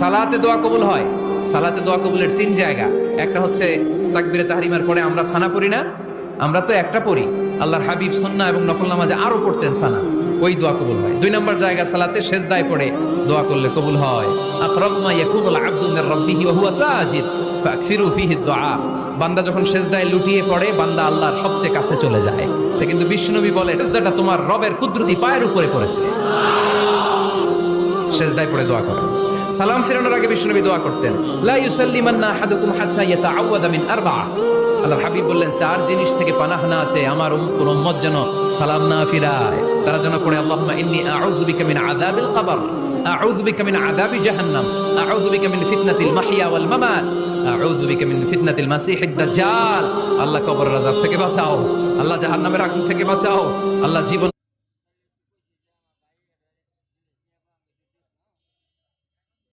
সালাতে দোয়া কবুল হয়। সালাতে দোয়া কবুলের তিন জায়গা। একটা হচ্ছে তাকবীরে তাহরিমার পরে আমরা সানা পড়ি না, আমরা তো একটা পড়ি, আল্লাহর হাবিব সুন্নাহ এবং নফল নামাজে আরো পড়তেন সানা, ওই দোয়া কবুল হয়। দুই নম্বর জায়গা সালাতে সেজদায় পড়ে দোয়া করলে কবুল হয়। আকরাবু মা ইয়াকুনুল আবদু মির রাব্বিহি ওয়া হুয়া সাজিদ ফাকসিরু ফিহি দুআ। বান্দা যখন সেজদায় লুটিয়ে পড়ে বান্দা আল্লাহর সবচেয়ে কাছে চলে যায়। তা কিন্তু বিশ্বনবী বলে সেজদাটা তোমার রবের কুদরতি পায়ের উপরে পড়েছে, সেজদায় পড়ে দোয়া করেন। সালাম ফিরানোর আগে বিশ্বনবী দোয়া করতেন, লা ইউসাল্লিমান্না আহাদুকুম হাত্তা ইয়াতাআওয়াযা মিন আরবা'a। আল্লাহর হাবিব বললেন, চার জিনিস থেকে পানাহ না আছে আমার কোন উম্মত যেন সালাম না ফিরায়। তারা যেন পড়ে, আল্লাহুম্মা ইন্নী আউযু বিকা মিন আযাবিল কবর, আউযু বিকা মিন আযাবি জাহান্নাম, আউযু বিকা মিন ফিতনাতিল মাহইয়া ওয়াল মামাত, আউযু বিকা মিন ফিতনাতিল মাসিহিদ দাজ্জাল। আল্লাহ কবরের আযাব থেকে বাঁচাও, আল্লাহ জাহান্নামের আগুন থেকে বাঁচাও, আল্লাহ জীবন